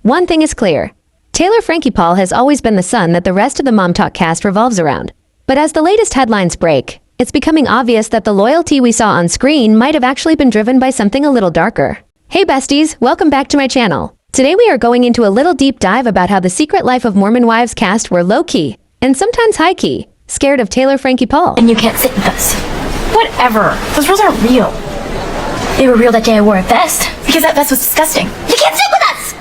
One thing is clear. Taylor Frankie Paul has always been the son that the rest of the MomTok cast revolves around. But as the latest headlines break, it's becoming obvious that the loyalty we saw on screen might have actually been driven by something a little darker. Hey besties, welcome back to my channel. Today we are going into a little deep dive about how the Secret Life of Mormon Wives cast were low-key, and sometimes high-key, scared of Taylor Frankie Paul. And you can't sit with us. Whatever. Those rules aren't real. They were real that day I wore a vest, because that vest was disgusting. You can't sit with us!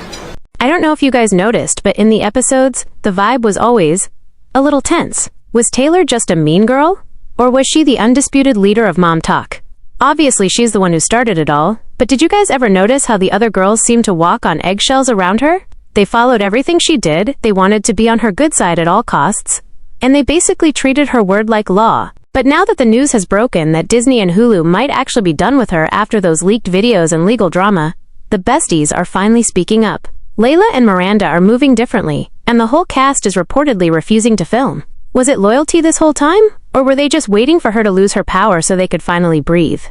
I don't know if you guys noticed, but in the episodes, the vibe was always a little tense. Was Taylor just a mean girl? Or was she the undisputed leader of MomTok? Obviously, she's the one who started it all, but did you guys ever notice how the other girls seemed to walk on eggshells around her? They followed everything she did, they wanted to be on her good side at all costs, and they basically treated her word like law. But now that the news has broken that Disney and Hulu might actually be done with her after those leaked videos and legal drama, the besties are finally speaking up. Layla and Miranda are moving differently, and the whole cast is reportedly refusing to film. Was it loyalty this whole time? Or were they just waiting for her to lose her power so they could finally breathe?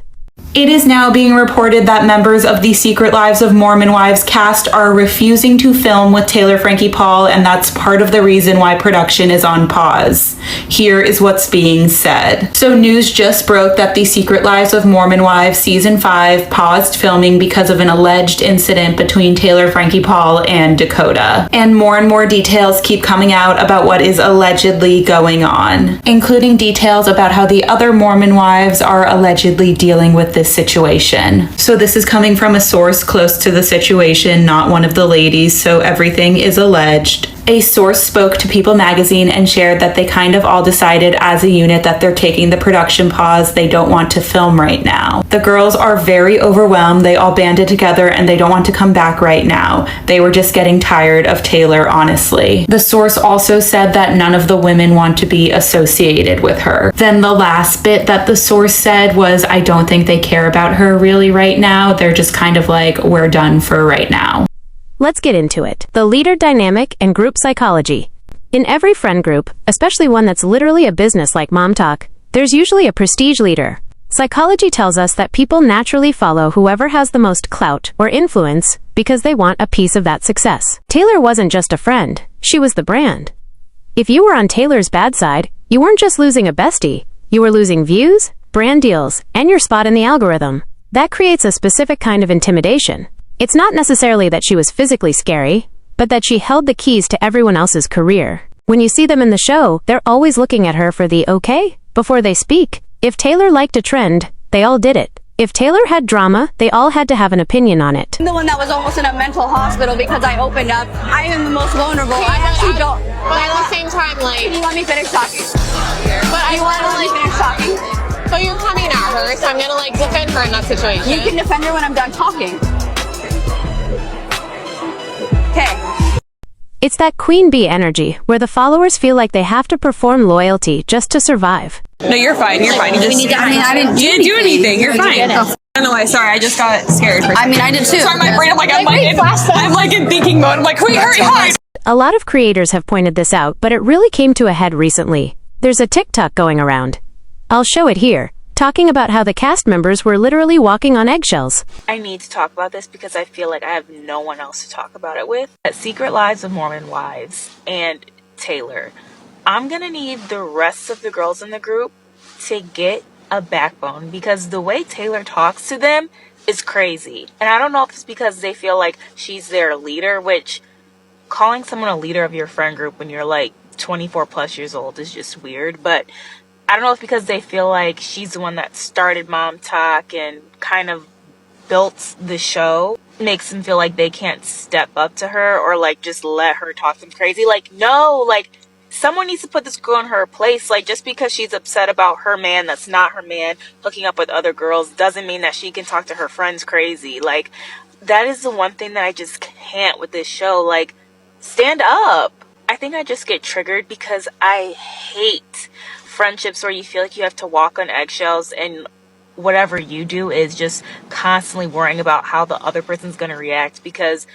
It is now being reported that members of the Secret Lives of Mormon Wives cast are refusing to film with Taylor Frankie Paul, and that's part of the reason why production is on pause. Here is what's being said. So news just broke that the Secret Lives of Mormon Wives Season 5 paused filming because of an alleged incident between Taylor Frankie Paul and Dakota. And more details keep coming out about what is allegedly going on, including details about how the other Mormon wives are allegedly dealing with this situation. So this is coming from a source close to the situation, not one of the ladies, so everything is alleged. A source spoke to People magazine and shared that they kind of all decided as a unit that they're taking the production pause. They don't want to film right now. The girls are very overwhelmed. They all banded together and they don't want to come back right now. They were just getting tired of Taylor, honestly. The source also said that none of the women want to be associated with her. Then the last bit that the source said was, I don't think they care about her really right now. They're just kind of like, we're done for right now. Let's get into it. The leader dynamic and group psychology. In every friend group, especially one that's literally a business like MomTok, there's usually a prestige leader. Psychology tells us that people naturally follow whoever has the most clout or influence because they want a piece of that success. Taylor wasn't just a friend, she was the brand. If you were on Taylor's bad side, you weren't just losing a bestie, you were losing views, brand deals, and your spot in the algorithm. That creates a specific kind of intimidation. It's not necessarily that she was physically scary, but that she held the keys to everyone else's career. When you see them in the show, they're always looking at her for the okay before they speak. If Taylor liked a trend, they all did it. If Taylor had drama, they all had to have an opinion on it. I'm the one that was almost in a mental hospital because I opened up. I am the most vulnerable. I actually don't. But at the same time, like, Can you let me finish talking? but I You want to let me finish talking? So you're coming at her, so I'm gonna like defend her in that situation. You can defend her when I'm done talking. Okay. It's that queen bee energy, where the followers feel like they have to perform loyalty just to survive. No, you're fine. You're fine. You just. I didn't You didn't do anything. You're fine. I don't know why. Sorry, I just got scared. I mean, I did too. Sorry, my brain. I'm like in thinking mode. I'm like, hurry, hide. A lot of creators have pointed this out, but it really came to a head recently. There's a TikTok going around. I'll show it here, talking about how the cast members were literally walking on eggshells. I need to talk about this because I feel like I have no one else to talk about it with. Secret Lives of Mormon Wives and Taylor. I'm gonna need the rest of the girls in the group to get a backbone because the way Taylor talks to them is crazy. And I don't know if it's because they feel like she's their leader, which calling someone a leader of your friend group when you're like 24 plus years old is just weird, but I don't know if because they feel like she's the one that started MomTok and kind of built the show, makes them feel like they can't step up to her or like just let her talk them crazy. Like, no, like someone needs to put this girl in her place. Like, just because she's upset about her man that's not her man hooking up with other girls doesn't mean that she can talk to her friends crazy. Like, that is the one thing that I just can't with this show. Like, stand up. I think I just get triggered because I hate friendships where you feel like you have to walk on eggshells and whatever you do is just constantly worrying about how the other person's going to react because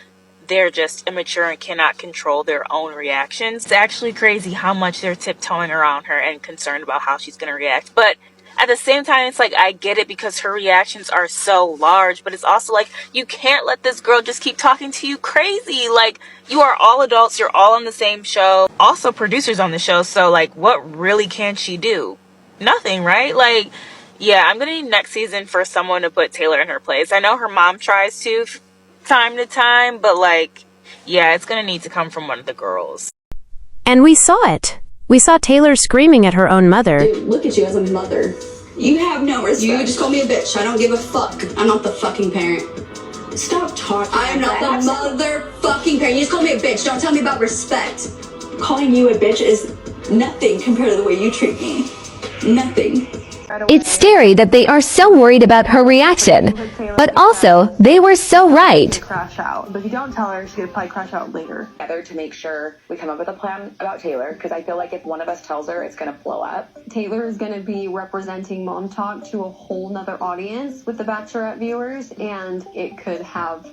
they're just immature and cannot control their own reactions. It's actually crazy how much they're tiptoeing around her and concerned about how she's going to react. But at the same time, it's like, I get it because her reactions are so large, but it's also like, you can't let this girl just keep talking to you crazy. Like, you are all adults, you're all on the same show, also producers on the show, so like, what really can she do? Nothing, right? Like, yeah, I'm gonna need next season for someone to put Taylor in her place. I know her mom tries to time to time, but like, yeah, it's gonna need to come from one of the girls. And we saw it. We saw Taylor screaming at her own mother. Dude, look at you as a mother. You have no respect. You just call me a bitch. I don't give a fuck. I'm not the fucking parent. Stop talking. I am not the motherfucking parent. You just call me a bitch. Don't tell me about respect. Calling you a bitch is nothing compared to the way you treat me. Nothing. It's scary that they are so worried about her reaction, but also, they were so right. Crash out. But if you don't tell her, she could probably crash out later. Together to make sure we come up with a plan about Taylor, because I feel like if one of us tells her, it's going to blow up. Taylor is going to be representing MomTok to a whole nother audience with the Bachelorette viewers, and it could have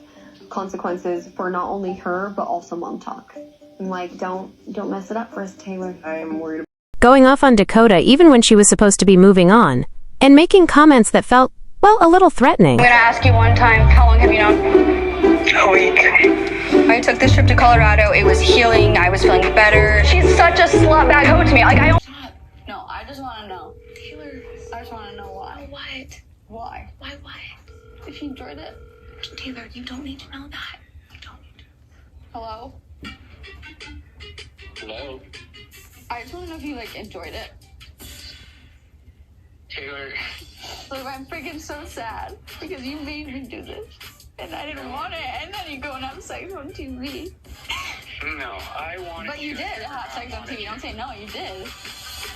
consequences for not only her, but also MomTok. Like, don't mess it up for us, Taylor. I am worried. Going off on Dakota even when she was supposed to be moving on, and making comments that felt, well, a little threatening. I'm gonna ask you one time, how long have you known? A week. I took this trip to Colorado, it was healing, I was feeling better. She's such a slutbag hoe to me, like I don't— Stop. No, I just want to know. Taylor, I just want to know why. What? Why? Why? Did she enjoy it? Taylor, you don't need to know that. You don't need to. Hello? Hello? I just want to know if you, like, enjoyed it. Taylor. Like, I'm freaking so sad because you made me do this. And I didn't want it. And then you go and have sex on TV. No, I wanted. But you did have sex on TV. Don't say no, you did.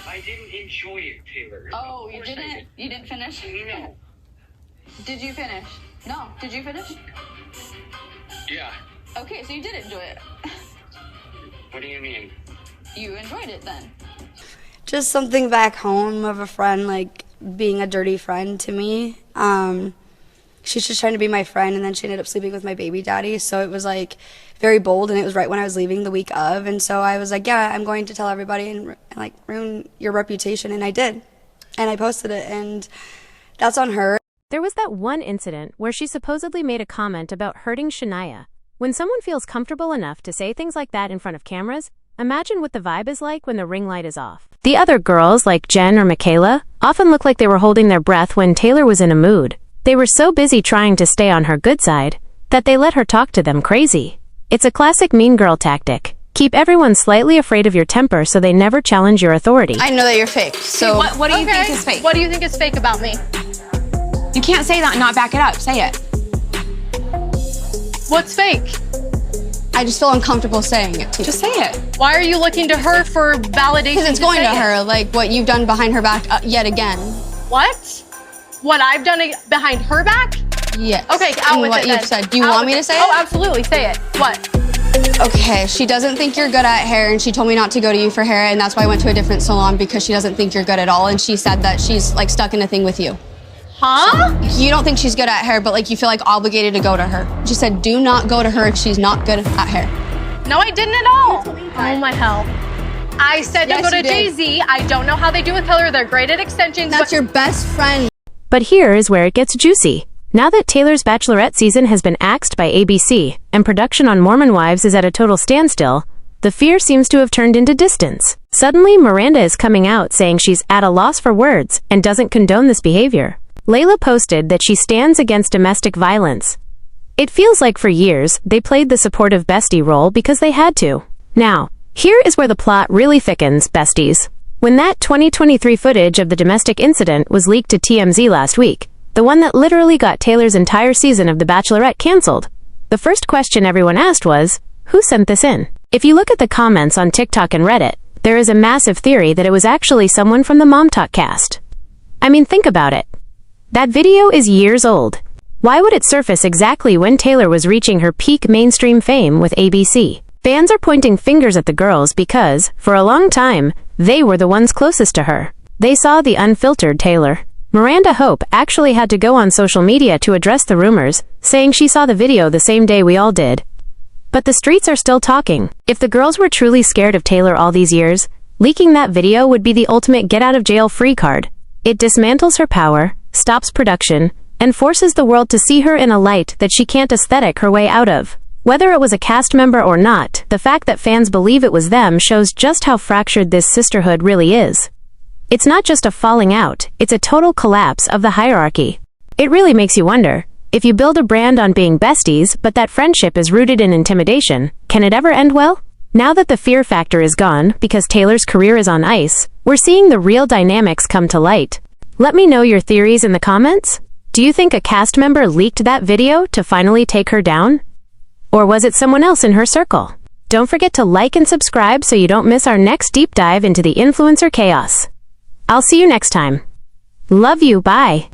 I didn't enjoy it, Taylor. Oh, you didn't? You didn't finish? No. Did you finish? No. Did you finish? Yeah. Okay, so you did enjoy it. What do you mean? You enjoyed it then. Just something back home of a friend, like, being a dirty friend to me. She's just trying to be my friend, and then she ended up sleeping with my baby daddy, so it was, like, very bold, and it was right when I was leaving the week of, and so I was like, yeah, I'm going to tell everybody and like, ruin your reputation, and I did. And I posted it, and that's on her. There was that one incident where she supposedly made a comment about hurting Shania. When someone feels comfortable enough to say things like that in front of cameras, imagine what the vibe is like when the ring light is off. The other girls, like Jen or Michaela, often look like they were holding their breath when Taylor was in a mood. They were so busy trying to stay on her good side that they let her talk to them crazy. It's a classic mean girl tactic. Keep everyone slightly afraid of your temper so they never challenge your authority. I know that you're fake, so... What do you think is fake? What do you think is fake about me? You can't say that and not back it up. Say it. What's fake? I just feel uncomfortable saying it to you. Just say it. Why are you looking to her for validation? Because it's going to her, like what you've done behind her back yet again. What? What I've done behind her back? Yes. Okay, out with what it you've then. said. Do you want me to say it? Oh, absolutely. Say it. What? Okay, she doesn't think you're good at hair, and she told me not to go to you for hair, and that's why I went to a different salon, because she doesn't think you're good at all, and she said that she's like stuck in a thing with you. Huh? You don't think she's good at hair, but like you feel like obligated to go to her. She said, do not go to her if she's not good at hair. No, I didn't at all. Oh my hell. I said to go to Jay-Z. I don't know how they do with color. They're great at extensions. That's your best friend. But here is where it gets juicy. Now that Taylor's Bachelorette season has been axed by ABC, and production on Mormon Wives is at a total standstill, the fear seems to have turned into distance. Suddenly, Miranda is coming out saying she's at a loss for words and doesn't condone this behavior. Layla posted that she stands against domestic violence. It feels like for years, they played the supportive bestie role because they had to. Now, here is where the plot really thickens, besties. When that 2023 footage of the domestic incident was leaked to TMZ last week, the one that literally got Taylor's entire season of The Bachelorette canceled, the first question everyone asked was, who sent this in? If you look at the comments on TikTok and Reddit, there is a massive theory that it was actually someone from the MomTok cast. I mean, think about it. That video is years old. Why would it surface exactly when Taylor was reaching her peak mainstream fame with ABC? Fans are pointing fingers at the girls because, for a long time, they were the ones closest to her. They saw the unfiltered Taylor. Miranda Hope actually had to go on social media to address the rumors, saying she saw the video the same day we all did. But the streets are still talking. If the girls were truly scared of Taylor all these years, leaking that video would be the ultimate get-out-of-jail-free card. It dismantles her power, stops production, and forces the world to see her in a light that she can't aesthetic her way out of. Whether it was a cast member or not, the fact that fans believe it was them shows just how fractured this sisterhood really is. It's not just a falling out, it's a total collapse of the hierarchy. It really makes you wonder, if you build a brand on being besties, but that friendship is rooted in intimidation, can it ever end well? Now that the fear factor is gone, because Taylor's career is on ice, we're seeing the real dynamics come to light. Let me know your theories in the comments. Do you think a cast member leaked that video to finally take her down? Or was it someone else in her circle? Don't forget to like and subscribe so you don't miss our next deep dive into the influencer chaos. I'll see you next time. Love you, bye.